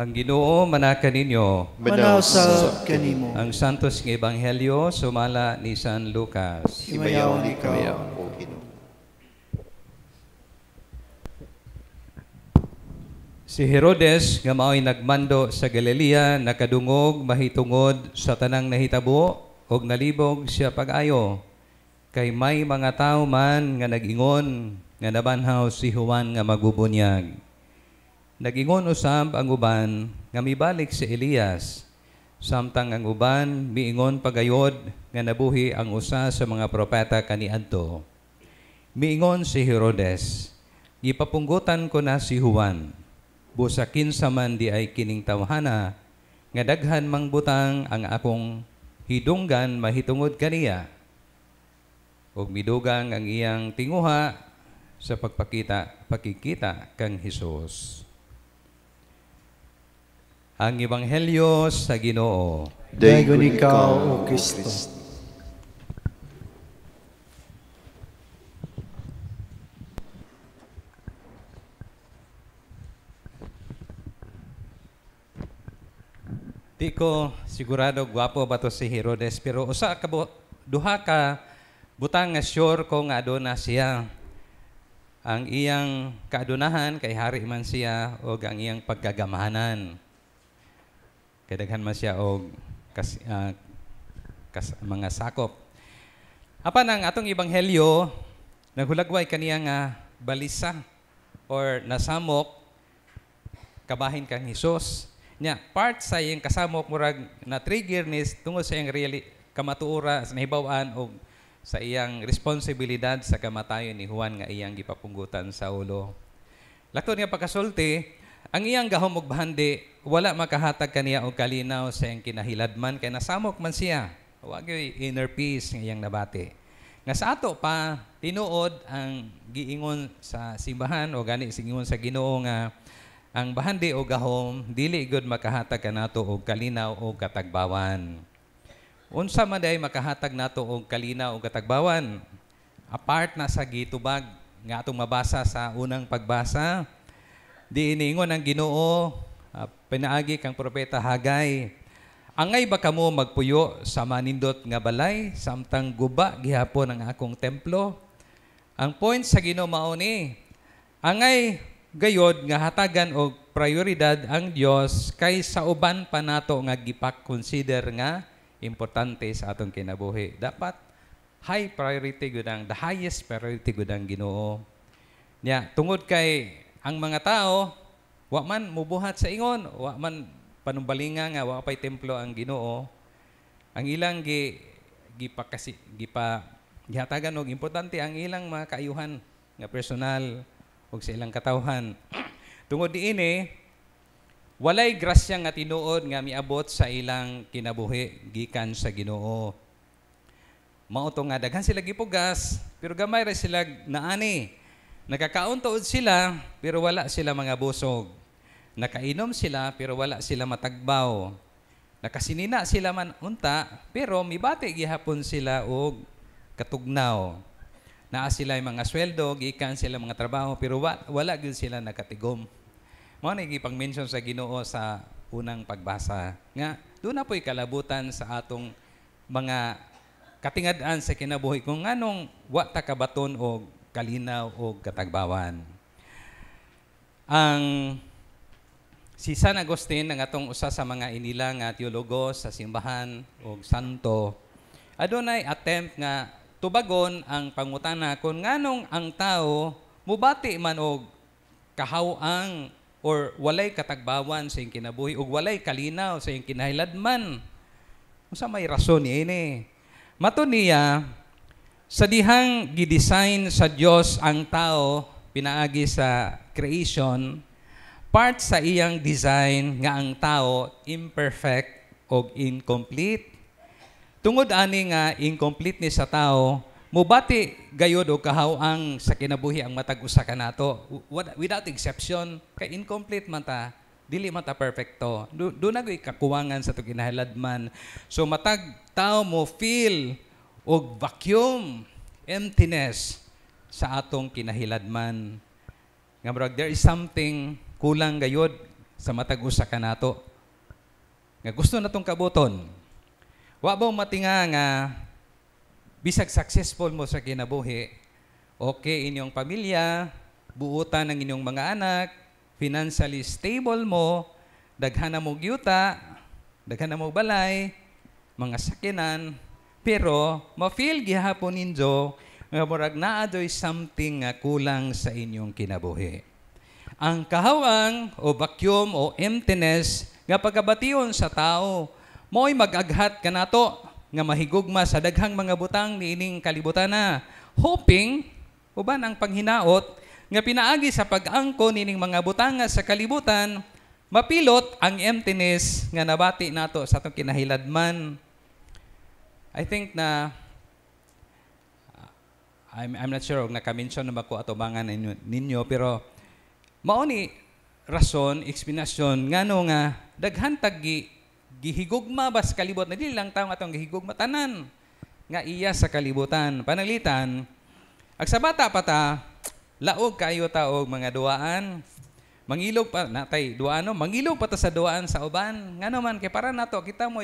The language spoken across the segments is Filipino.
Ang Ginoo manaka ninyo. Manawsab kanimo. Ang Santos nga Ebanghelyo sumala ni San Lucas. Himayaw ni ikaw, O Ginoo. Si Herodes nga mao'y nagmando sa Galilea nakadungog mahitungod sa tanang nahitabo og nalibog siya pag-ayo. Kay may mga tao man nga nag-ingon nga nabanhaw si Juan nga magubunyag. Nag-ingon usab ang uban nga mibalik si Elias. Samtang ang uban miingon pagayod nga nabuhi ang usa sa mga propeta kaniadto. Miingon si Herodes, "Ipapunggutan ko na si Juan. Busa kinsa man di ay kining tawhana nga daghan mang butang ang akong hidunggan mahitungod kaniya." Ug midugang ang iyang tinguha sa pagkikita kang Hesus. Ang Ebanghelyo sa Ginoo. Dayon ikaw, O Kristo. Di ko sigurado gwapo ba to si Herodes, pero duha ka butang nga sure ko nga aduna siya. Ang iyang kaadunahan kay hari man siya o ang iyang pagkagamahanan. Kay daghan man siya og mga sakop. Apan ang atong Ebanghelyo naghulagway kaniya nga balisa or nasamok kabahin kang Hesus. Nya part sa iyang kasamok murag na trigger ni tungod sa iyang kamatuora sa nahibaw-an og sa iyang responsibilidad sa kamatayon ni Juan nga iyang gipapunggutan sa ulo. Lakto niya pagkasulti, ang iyang gahom og bahandi wala makahatag kaniya og kalinaw sa iyang kinahiladman kay nasamok man siya. Wa gyud inner peace nga iyang nabati. Nga sa ato pa tinuod ang giingon sa simbahan o gani singingon sa Ginoo nga ang bahandi o gahom dili gud makahatag kanato og kalinaw o katagbawan. Unsa man day makahatag nato og kalinaw o katagbawan? Apart na sa gitubag nga atong mabasa sa unang pagbasa, di iniingon ang Ginoo pinaagi kang propeta Hagay. Angay ba kamo magpuyo sa manindot nga balay samtang guba gihapon ang akong templo? Ang point sa Ginoo mao ni angay gayod nga hatagan og prioridad ang Dios kay sa uban pa nato nga gipak-consider nga importante sa atong kinabuhi. Dapat high priority gud ang the highest priority gud ang Ginoo. Nya tungod kay ang mga tao wa man mubuhat sa ingon, wa man panumbalinga nga wa pay templo ang Ginoo. Ang ilang gihatagan og importante ang ilang mga kaayuhan nga personal ug sa ilang katawhan. Tungod diini, walay grasya nga tinuod nga miabot sa ilang kinabuhi gikan sa Ginoo. Mao to nga daghan sila gipugas, pero gamay ra sila naani. Nakakaon tuod sila, pero wala sila mga busog. Nakainom sila, pero wala sila matagbaw. Nakasinina sila man unta, pero mibati gihapon sila og katugnaw. Naa sila yung mga sweldo, gikan sila mga trabaho, pero wala gyud sila nakatigom. Mao na gipang-mention sa Ginoo sa unang pagbasa. Nga, doon na po'y kalabutan sa atong mga katingad-an sa kinabuhi kung anong wa ta kabaton o kalinaw o katagbawan. Si San Agustin, ang atong usa sa mga inila nga teologo sa simbahan o santo, adunay attempt nga tubagon ang pangutana kung nganong ang tao mubati man og kahaw-ang or walay katagbawan sa iyang kinabuhi o walay kalinaw sa iyang kinahilladman. Unsa may rason niini? Mato niya, sa dihang gidesign sa Dios ang tao pinaagi sa creation, part sa iyang design nga ang tao imperfect o incomplete. Tungod ani nga incomplete ni sa tao, mubati gayod o kahaw-ang sa kinabuhi ang matag usa kanato without exception kay incomplete man ta, dili man ta perfecto. Do na gyud kakuwangan sa to kinahiladman. So matag tao mo feel og vacuum, emptiness sa atong kinahiladman. Nga murag there is something kulang gayod sa matag usa ka nato nga gusto natong kabuton. Wa ba matinga nga bisag successful mo sa kinabuhi, okay inyong pamilya, buutan ng inyong mga anak, financially stable mo, daghan na mo gyuta, daghan na mo balay, mga sakinan, pero ma-feel gihapon ninyo nga murag naa doy something nga kulang sa inyong kinabuhi. Ang kahawang o vacuum o emptiness nga pagkabation sa tao, mo'y mag-aghat kanato nga mahigugma sa daghang mga butang niining kalibutan na, hoping uban ang panghinaot nga pinaagi sa pag-angko nining mga butang nga sa kalibutan, mapilot ang emptiness nga nabati nato sa atong kinahiladman. I think na I'm not sure kung naka-mention na ba ko atubangan ninyo, pero mao ni rason, eksplanasyon ngano nga daghan tag gihigugma ba sa kalibutan, dili lang tawo atong gihigugma tanan nga iya sa kalibutan. Pananglitan, ag sa bata pa ta, laog kayo ta og mga duaan. Mangilog pa natay duano, mangilog pa ta sa duaan sa uban. Ngano man kay para nato kita mo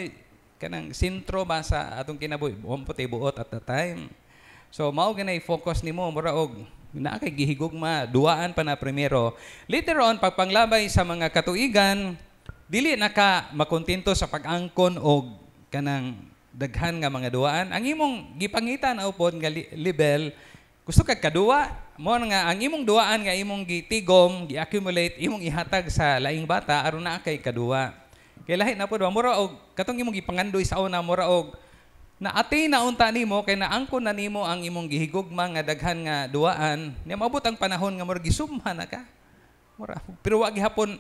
kanang sentro ba sa atong kinabuhi, puti buot at the time. So mao ganay focus nimo mura og naa kay gihigugma, duaan pa na primero. Later on pagpanglabay sa mga katuigan, dili na ka makontento sa pag-angkon og kanang daghan nga mga duaan. Ang imong gipangitan na upod nga level, gusto ka kaduwa, mo nga ang imong duaan nga imong gitigom, gi-accumulate, imong ihatag sa laing bata aron naa kay kaduwa. Kay lahi na pod mura og katong imong gipangandoy sa una mura og naatay na unta nimo kay naangkon na nimo ang imong gihigugma nga daghan nga duaan, nya maabot ang panahon nga mura gisumha na ka. Mura pero wa gihapon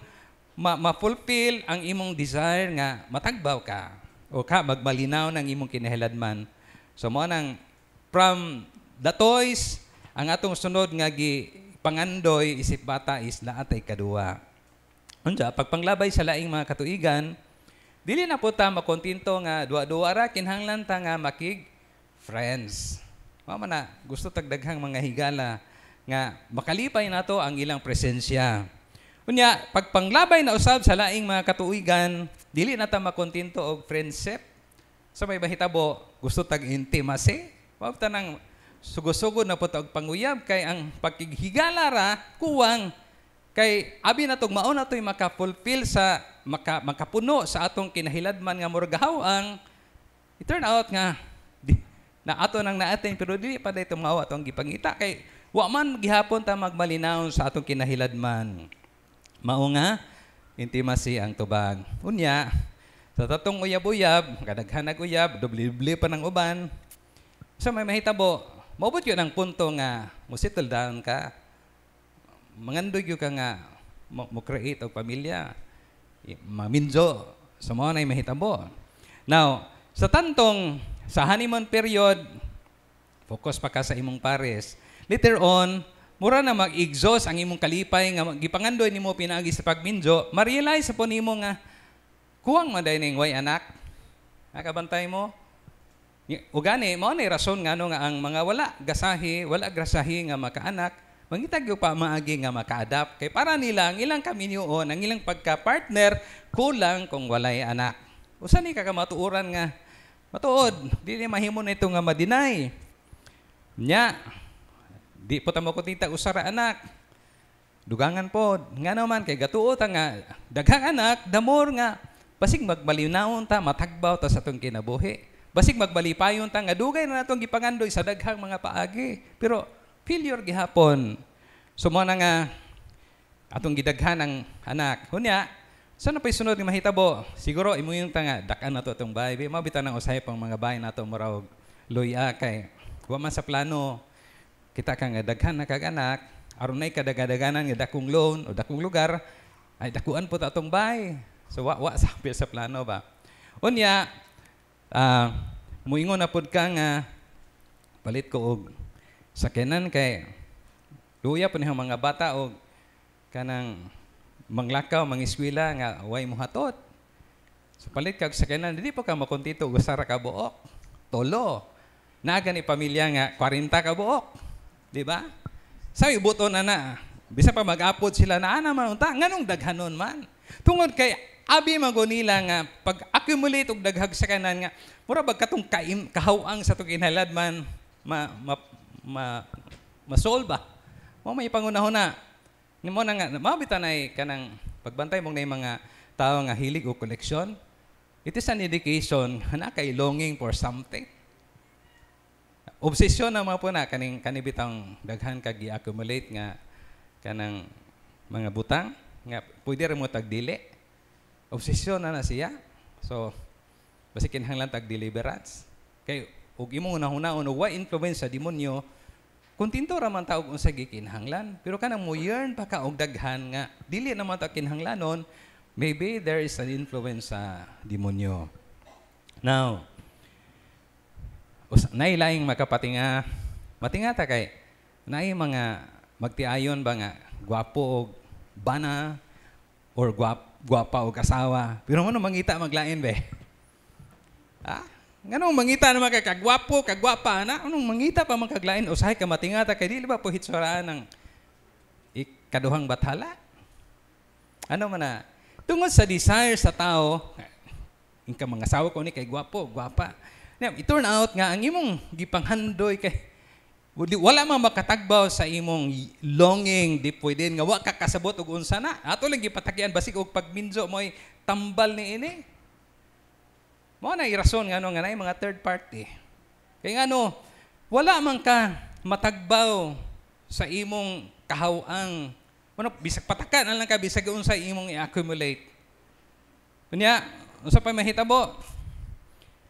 ma-fulfill ang imong desire nga matagbaw ka o ka magmalinaw ng imong kinahiladman. So mo nang from the toys, ang atong sunod nga gipangandoy isip bata is naatay kaduwa. Unsa pagpanglabay sa laing mga katuigan, dili na po ta makontento nga duwa-duwa ra kinahanglan ta nga makig friends. Mama na gusto tagdaghang mga higala nga makalipay nato ang ilang presensya. Unya, pagpanglabay na usab sa laing mga katuigan, dili na ta makontento og friendship. Sa may bahitabo, gusto tag intimacy. Wag ta nang sugod-sugod na po og panguyab kay ang pagkigigala ra kuwang kay abi natong mao na to'y maka-fulfill sa makapuno sa atong kinahiladman nga muragahaw ang it turn out nga na ato nang naatin pero dili pa dayto mao atong gipangita kay wa man gihapon ta magmalinaw sa atong kinahiladman. Mao nga intimacy ang tubag. Unya, sa tatong uyab-uyab, kadaghan nag-uyab, doble-doble pa ng uban. So may mahitabo, maubot yun ang punto nga musettle down ka. Mangandoy yun ka nga mo create og pamilya. Maminjo. So mao na mahitabo. Now, sa tantong sa honeymoon period, focus pa ka sa imong pares. Later on, mura na mag-exhaust ang imong kalipay nga gipangandoy nimo pinaagi sa pagminjo, ma-realize po nimo nga kuwang man day ning way anak. Nakabantay mo. O gani mao ni rason ngano nga ang mga wala grasahi nga makaanak, mangitag pa maagi nga maka-adapt kay para nila ang ilang kaminyoon, ang ilang pagka-partner kulang kung walay anak. Usa ni ka matuoran nga matuod, dili mahimo na ito nga ma-deny. Nya di po tamo ko tita usara anak. Dugangan po. Nga naman kay gatuo ta nga daghang anak, damor nga basig magbalinawon ta, matagbaw ta sa atong kinabuhi. Basig magbalipayon ta nga dugay na natong gipangandoy sa daghang mga paagi. Pero failure gihapon. Sumo na nga atong gidaghan ang anak. Hunya, saan na pa'y sunod nga mahitabo? Siguro imuyong ta nga dakan na to itong bahay. Mabitan ng usahay pang mga bahay na to muraw luya kay wa man sa plano. Kita ka nga daghan na kag-anak, aron na'y kadagadaganan nga dakong loan o dakong lugar, ay dakuan po tatong bay. So, wa sa plano ba? Unya, muingon na po ka nga, palit ko og sakinan kay luya po niyang mga bata og kanang manglakaw, mangiskwila nga way muhatot. So, palit ka og sakinan, hindi po ka makontito og usara ka buok, tolo. Naga ni pamilya nga 40 ka buok. Di ba? Sabi buto na. Bisa pa mag-upload sila na naman unta. Nganong daghanon man? Tungod kay abi magunila nga pag accumulate og daghag sa kanan nga mura bag katong kahawang sa tong kinahanglan masolve ba. Mo may pangunahuna. Nimo na nga mabitan ay kanang pagbantay mong nay mga tao nga hilig o collection. It is an indication na kay longing for something. Obsesyon na mga po na kanibitang daghan kag i-accumulate nga kanang mga butang nga pwede rin mo tagdili. Obsesyon na siya. So, basi kinahanglan tag deliverance. Kay ug imong una-hunaon wa influence sa demonyo, kuntinto ra man ta og unsa gikinahanglan. Pero kanang mo yearn pa ka og daghan nga dili naman ta kinahanglanon, maybe there is an influence sa demonyo. Now, nailaing makapatinga, matinga ta kay naay mga magtiayon ba nga gwapo o bana or gwapa o asawa. Pero ano mangita maglain be? Ha? Ganong mangita naman ka kagwapo, kagwapa na? Anong mangita pa magkaglain? Usahay ka matinga ta kay dili ba po hitsuraan ng ikaduhang bathala? Ano man na? Tungod sa desire sa tao, ingka mga asawa ko ni kay gwapo, gwapa. I-turn out nga ang imong gipanghandoy kay wala man makatagbaw sa imong longing di pwede nga wa ka kasabot og unsa na. Ato lang gipatakian basig og pagminjo mo'y tambal ni ini. Mao na irason nga nga nay mga third party. Kay ngano wala man ka matagbaw sa imong kahawang bisag patakan lang ka bisag unsa imong i-accumulate. Kunya unsa pa mahitabo?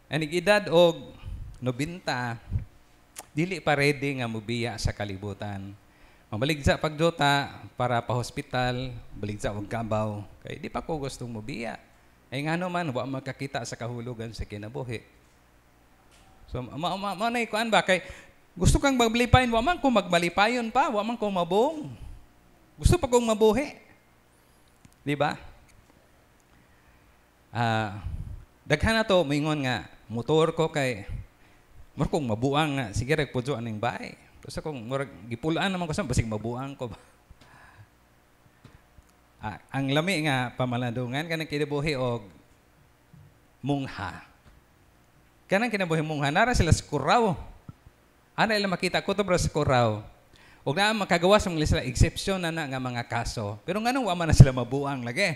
Anig edad og 90, dili pa ready nga mobiya sa kalibutan. Mabaligsa pagdota para pa hospital, baligsa og kabaw. Kay di pa ko gustong mobiya. Ay ngano man wa magkakita sa kahulugan sa kinabuhi. So manay kuan ba kay gusto kang maglipayon, wa man ko magbalipayon pa, wa man ko mabuong. Gusto pa kong mabuhi. Di ba? Daghan na to moingon nga motor ko kay mura kong mabuang nga sige reg pudyo aning bahay. Gusto kong mura gipulaan naman ko sa basig mabuang ko ba. Ang lami nga pamalandungan kanang kinabuhi og mungha. Kanang kinabuhi mungha nara sila sa Curaao. Ana ila makita ko to bro sa Curaao. Og na makagawas mo sila exception na nga mga kaso. Pero nganong wa man na sila mabuang lagi.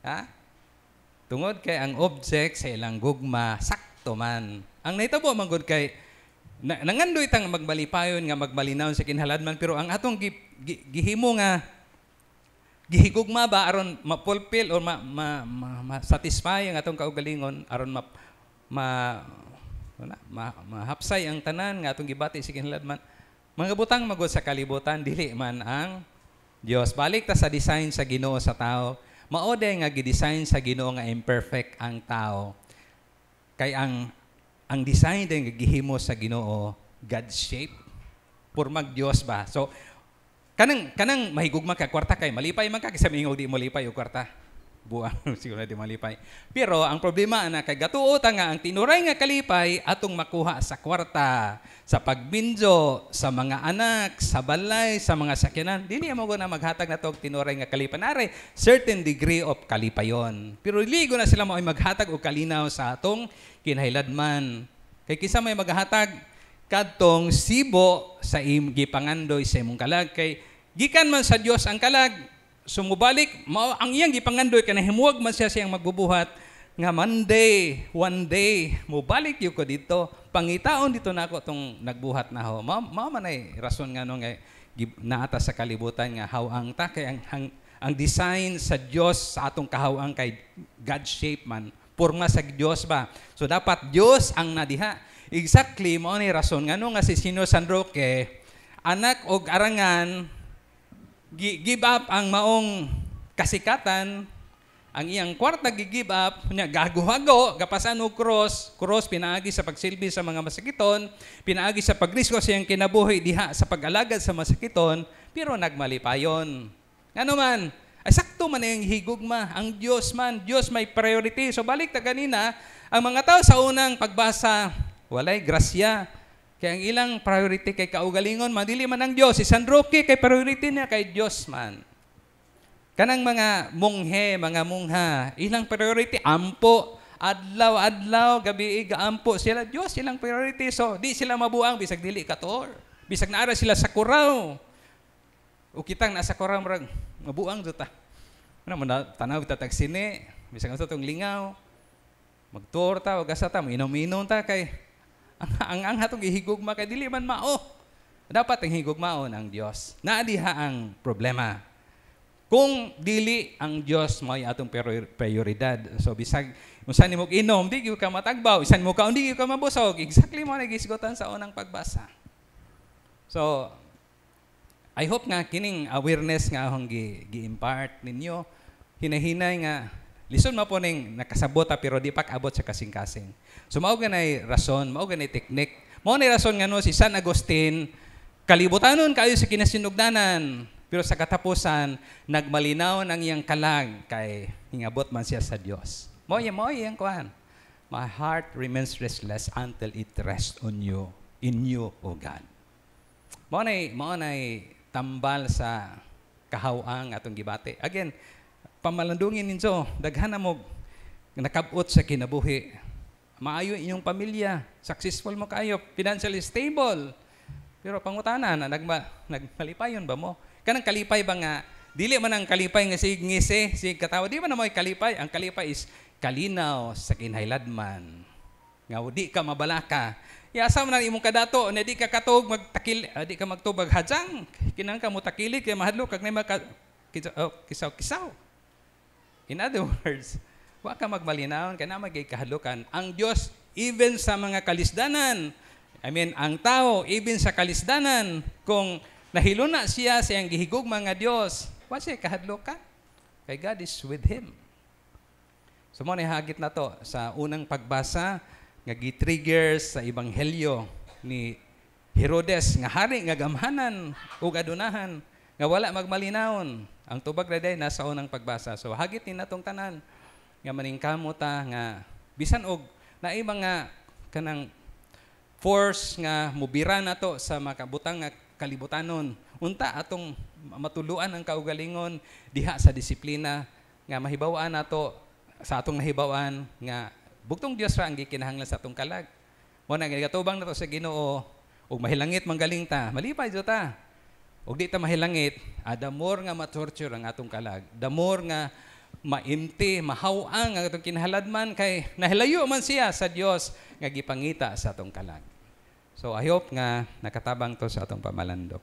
Ha? Tungod kay ang object sa ilang gugma sakto man. Ang nahitabo man gud kay nangandoy tang magbalipayon nga magbalinaw sa kinhaladman pero ang atong gihimo nga gihigugma ba aron ma-fulfill or ma-satisfy ang atong kaugalingon aron mahapsay ang tanan nga atong gibati sa kinhaladman. Mga butang magod sa kalibutan dili man ang Dios. Balik ta sa design sa Ginoo sa tao. Maode nga gidesign sa Ginoo nga imperfect ang tao. Kay ang design din nga gihimo sa Ginoo God shape. Pormag Dios ba. So kanang mahigugma ka kwarta kay malipay man ka kay sa mingog di mo lipay og kwarta. Buang siguro di malipay. Pero ang problema na kay gatuo ta nga ang tinuray nga kalipay atong makuha sa kwarta, sa pagbinjo, sa mga anak, sa balay, sa mga sakyanan. Dili mo na maghatag na to og tinuray nga kalipay. Nare certain degree of kalipayon. Pero ligo na sila mo ay maghatag og kalinaw sa atong kinahayladman. Kay kisa may maghatag kadtong sibo sa gipangandoy sa imong kalag kay gikan man sa Dios ang kalag. Sumubalik, ang iyang gipangandoy kana himuwag man siya siyang magbubuhat nga Monday, one day, mubalik yung ko dito. Pangitaon dito na ako itong nagbuhat na ho. Mao man ay rason nga nung naata sa kalibutan nga hawang ta kay ang design sa Dios sa atong kahawang kay God shape man. Porma sa Dios ba? So dapat Dios ang nadiha. Exactly mao ni rason nga nung nga si Sino San Roque anak og arangan give up ang maong kasikatan, ang iyang kwarta gi-give up, nya gago-hago, gapasan og cross pinaagi sa pagsilbi sa mga masakiton, pinaagi sa pagrisko sa iyang kinabuhi diha sa pag-alagad sa masakiton, pero nagmalipayon. Ngano man, ay sakto man ang higugma, ang Dios may priority. So balik ta kanina, ang mga tao sa unang pagbasa, walay grasya. Kaya ang ilang priority kay kaugalingon, madili man ang Diyos. Si San Roque kay priority niya kay Diyos man. Kanang mga munghe, mga mungha, ilang priority, ampo, adlaw, gabi, gaampo sila. Diyos, ilang priority. So, di sila mabuang, bisag dili kator. Bisag naara sila sa kuraw. O kitang nasa kuraw, marag, mabuang dito ta. Ano, tanaw, tatag sine, bisag ito itong lingaw. Magtour ta, o gasa ta, minom-minom ta, kay ang hatong ihigugma, kay dili man mao. Dapat ang higugmaon ang Diyos. Naadiha ang problema. Kung dili ang Diyos may atong prioridad. So bisag unsa nimo inom, di gyud ka matagbaw, isan mo ka di gyud ka mabusog. Exactly mo nagisgotan sa unang pagbasa. So I hope nga kining awareness nga akong gi-impart ninyo, hinahinay nga lison mo po ning nakasabota pero di pa abot sa kasing-kasing. So mao ganay rason, mao ganay teknik. Mao ni rason nga no si San Agustin kalibutanon kayo sa kinasinugdanan. Pero sa katapusan, nagmalinaw ng iyang kalag kay hingabot man siya sa Diyos. Moya yung kuhan. My heart remains restless until it rests on you, in you, O God. Mao nay tambal sa kahawang atong gibati. Again, pamalandungin ninyo, daghan na mo nakabot sa kinabuhi. Maayo inyong pamilya, successful mo kayo, financially stable. Pero pangutanan na nagmalipayon ba mo? Kanang kalipay ba nga, dili man ang kalipay nga si ngisi, si katawa, di man na mo kalipay. Ang kalipay is kalinaw sa kinahayladman. Nga, di ka mabalaka. Yasa man ang imong kadato, na di ka katog magtakil, di ka magtubag hajang. Kinang ka mo takilig, kaya mahadlo, kag na kisaw-kisaw. In other words, wa ka magmalinaw, kaya na magay kahadlukan. Ang Diyos, even sa mga kalisdanan, ang tao, even sa kalisdanan, kung nahiluna siya sa iyang gihigog mga Diyos, wa siya kahadlukan. Kay God is with him. So mo hagit na to sa unang pagbasa nga gi-trigger sa ebanghelyo ni Herodes nga hari nga gamhanan ug adunahan nga wala magmalinawon. Ang tubag raday nasa unang pagbasa. So hagit ni natong tanan nga maningkamo ta nga bisan og naay mga kanang force nga mubira nato sa makabutang nga kalibutanon. Unta atong matuluan ang kaugalingon diha sa disiplina nga mahibawaan nato sa atong nahibawan nga bugtong Dios ra ang gikinahanglan sa atong kalag. Mo na gatubang nato sa Ginoo ug mahilangit manggaling ta. Malipay jud ta. Ug di ta mahilangit, adamor nga ma-torture ang atong kalag. Damor nga maimti, mahawang ang atong kinahaladman kay nahilayo man siya sa Dios nga gipangita sa atong kalag. So I hope nga nakatabang to sa atong pamalandok.